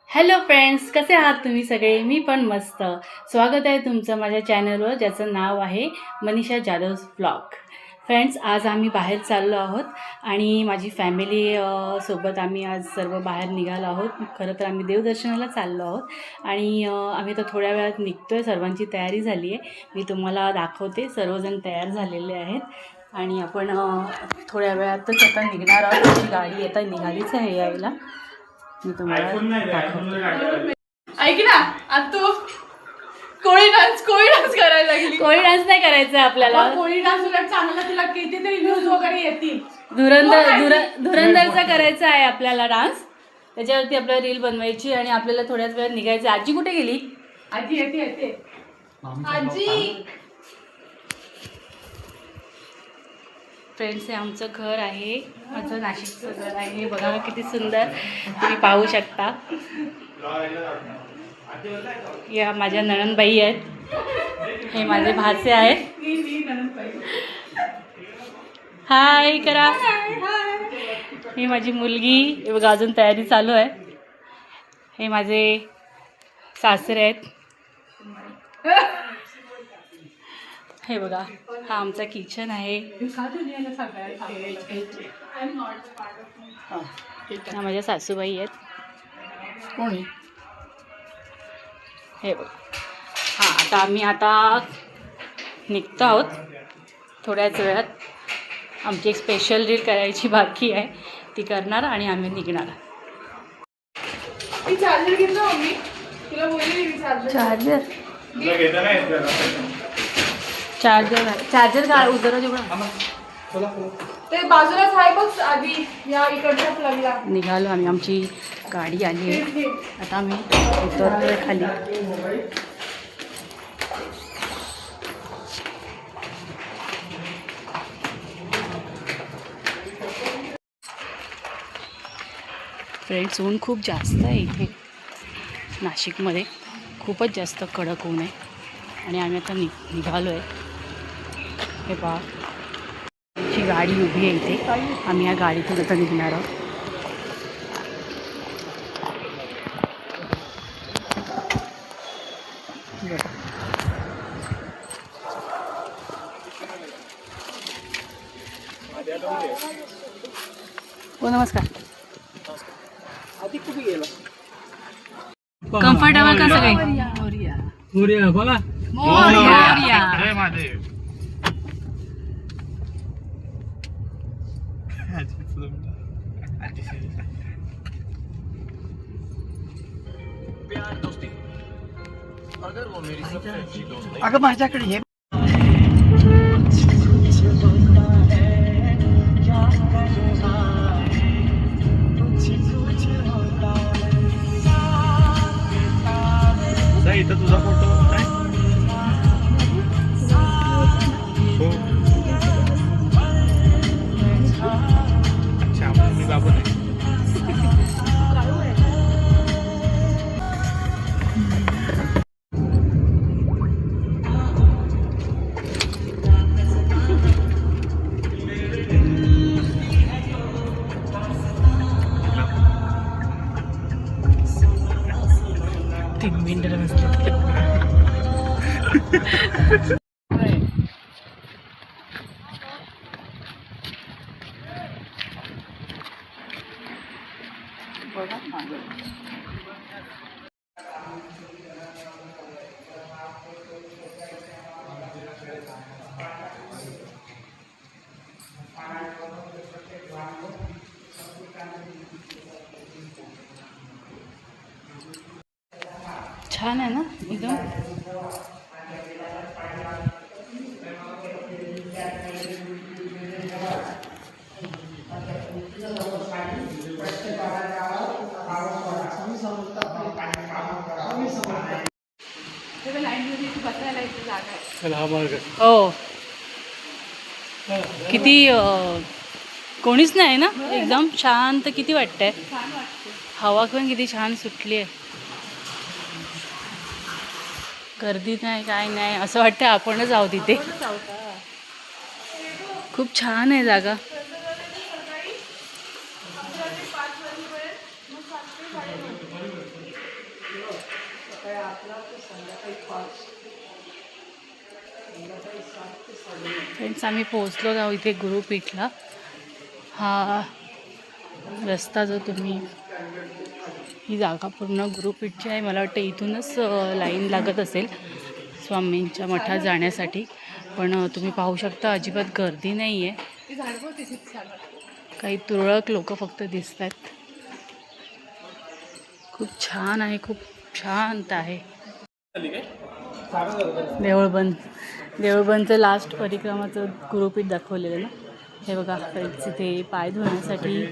Hello friends, कसे आहात तुम्ही सगळे? मी पण मस्त. स्वागत आहे तुमचं माझ्या चॅनलवर, ज्याचं नाव आहे मनीषा जाधव्स ब्लॉग. फ्रेंड्स, आज आम्ही बाहेर चाललो आहोत आणि माझी फॅमिली सोबत आम्ही आज सर्व बाहेर निघालो आहोत. खरं तर आम्ही देवदर्शनाला चाललो आहोत आणि आम्ही तर थोड्या वेळात निघतो आहे. सर्वांची तयारी झाली आहे. मी तुम्हाला दाखवते. सर्वजण तयार झालेले आहेत आणि आपण थोड्या वेळातच आता निघणार आहोत. आमची गाडी आता निघालीच आहे यायला. मी तुम्हाला दाखवते. ऐक ना, आता तू कोळी डान्स करायला लागली. कोळी डान्स नाही करायचा आपल्याला. कोळी डान्स उलट चांगला, तुला कितीतरी व्ह्यूज वगैरे येतील. धुरंधरचा करायचा आहे आपल्याला डान्स. त्याच्यावरती आपल्याला रील बनवायची आणि आपल्याला थोड्याच वेळात निघायचं. आजी कुठे गेली? आजी येते. आजी फ्रेंड्स, हे आमचं घर आहे. माझं नाशिकचं घर आहे. बघा किती सुंदर, तुम्ही पाहू शकता. या माझ्या नणंदबाई आहेत. हे माझे भाचे आहेत. हाय करा. ही माझी मुलगी. हे बघा, अजून तयारी चालू आहे. हे माझे सासरे आहेत. हे बघा, हा आमचा किचन आहे. हा माझ्या सासूबाई आहेत. कोणी? हे बघा. हां, आता निघतो आहोत. थोड्याच वेळात आमची एक स्पेशल रील करायची बाकी आहे, ती करणार आणि आम्ही निघणार. चार्जर घेतलं मम्मी, तुला बोलली मी चार्जर का उजरा जेवढा ते बाजूलाच आहे बघ. आधी या इकडच्या प्लगला निघालो आम्ही. आमची गाडी आली आहे. आता आम्ही उतरतोय खाली. फ्रेंड्स, ऊन खूप जास्त आहे इथे नाशिकमध्ये. खूपच जास्त कडक ऊन आहे आणि आम्ही आता निघालो आहे. हे पहा, आमची गाडी उभी आहे इथे. आम्ही या गाडीतून आता निघणार आहोत. हो, नमस्कार. कम्फर्टेबल कसं काही? मोरया बोला. मोरया. जय महादेव. अगं माझ्याकडे हे इथं तुझा फोटो काय? हो. अच्छा, मी बाबू नाही. तीन मिनिटं बसले. छान आहे ना एकदम. हो, किती कोणीच नाही ना, एकदम शांत. किती वाटतंय. हवा पण किती छान सुटली आहे. गर्दी नाही, काय नाही. असं वाटतं आपणच आहोत तिथे. खूप छान आहे जागा. फ्रेंड्स आम्ही पोहोचलो आहोत इथे गुरुपीठला. हा रस्ता जो तुम्ही, ही जागा पूर्ण गुरुपीठची आहे. मला वाटतं इथूनच लाईन लागत असेल स्वामींच्या मठात जाण्यासाठी. पण तुम्ही पाहू शकता अजिबात गर्दी नाही आहे. काही तुरळक लोक फक्त दिसत आहेत. खूप छान आहे, खूप शांत आहे. देऊळबंदचं लास्ट परिक्रमाचं गुरुपीठ दाखवलेलं ना. हे बघा फ्रेंड्स, इथे पाय धुण्यासाठी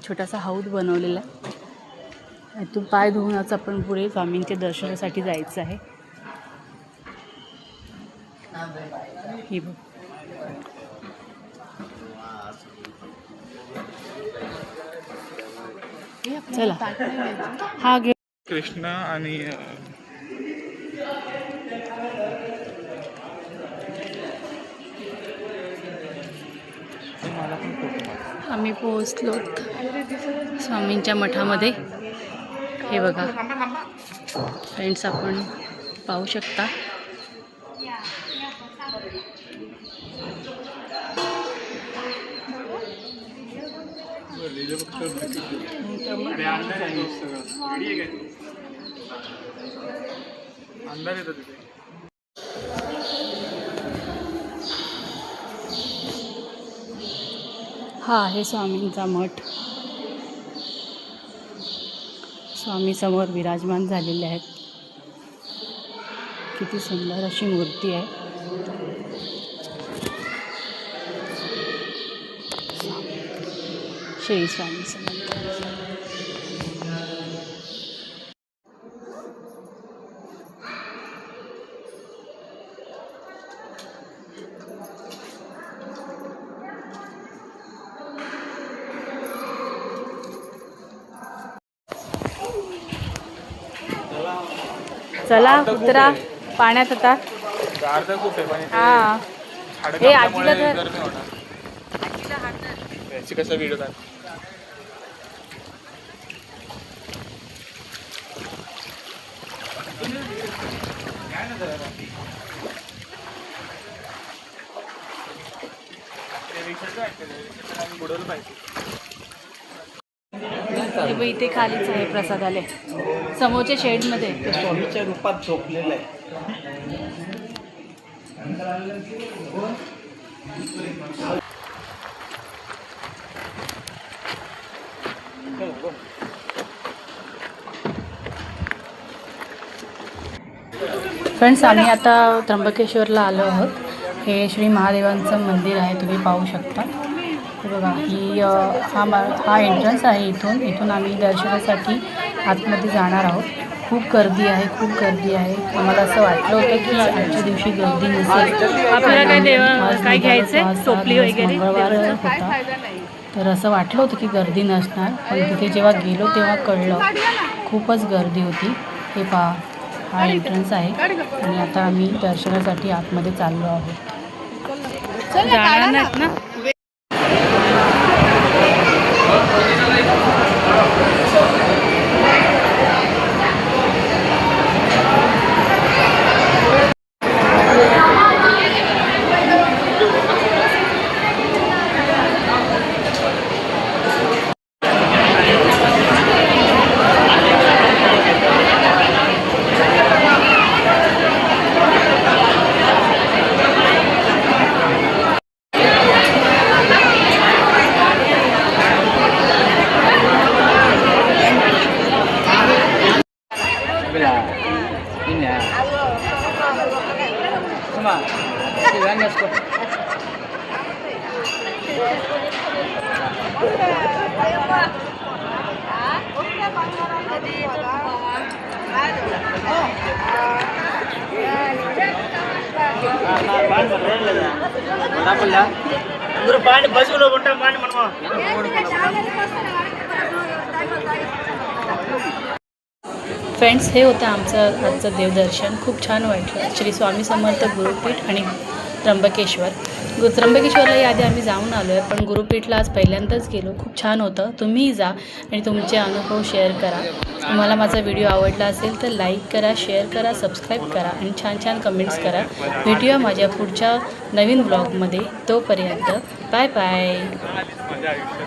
छोटासा हौद बनवलेला आहे. इथून पाय धुवूनच आपण पुढे स्वामींच्या दर्शनासाठी जायचं आहे. ही बघ, चला हा घे. कृष्ण आणि आम्ही पोहोचलो स्वामींच्या मठामध्ये. हे बघा फ्रेंड्स, आपण पाहू शकता. अंदाज येतो तिथे. हा आहे स्वामींचा मठ. स्वामी समोर विराजमान झालेले आहेत. किती सुंदर अशी मूर्ती आहे. श्री स्वामी समर्थ. चला उतरा पाण्यात आता. अर्धा खूप आहे पण हा हे आजीला तर याची कसा व्हिडिओ काढ. बुडवलं पाहिजे. हे बघ, इथे खालीच आहे प्रसादालय, समोरच्या शेडमध्ये. स्वामीच्या रूपात झोपलेलं आहे. फ्रेंड्स, आम्ही आता त्र्यंबकेश्वरला आलो आहोत. हे श्री महादेवांचं मंदिर आहे, तुम्ही पाहू शकता. हे बघा, ही हा एंट्रन्स आहे. इथून आम्ही दर्शनासाठी आतमध्ये जाणार आहोत. खूप गर्दी आहे, खूप गर्दी आहे. आम्हाला असं वाटलं होतं की आजच्या दिवशी गर्दी नसेल. आपल्याला काय घ्यायचं, टोपली वगैरे मंगळवार होता, तर असं वाटलं होतं की गर्दी नसणार. पण तिथे जेव्हा गेलो तेव्हा कळलं खूपच गर्दी होती. हे पहा, हा एंट्रन्स आहे आणि आता आम्ही दर्शनासाठी आतमध्ये चाललो आहोत. जाणार नाहीत ना. फ्रेंड्स, हे होतं आमचं आजचं देवदर्शन. खूप छान वाटलं. श्री स्वामी समर्थ गुरुपीठ आणि त्र्यंबकेश्वर त्र्यंबकेश्वरला याआधी आम्ही जाऊन आलो आहे, पण गुरुपीठला आज पहिल्यांदाच गेलो. खूप छान होतं. तुम्हीही जा आणि तुमचे अनुभव शेअर करा. तुम्हाला माझा व्हिडिओ आवडला असेल तर लाईक करा, शेअर करा, सबस्क्राईब करा आणि छान छान कमेंट्स करा. भेटूया माझ्या पुढच्या नवीन ब्लॉगमध्ये. तोपर्यंत बाय बाय. माझ्या आयुष्यात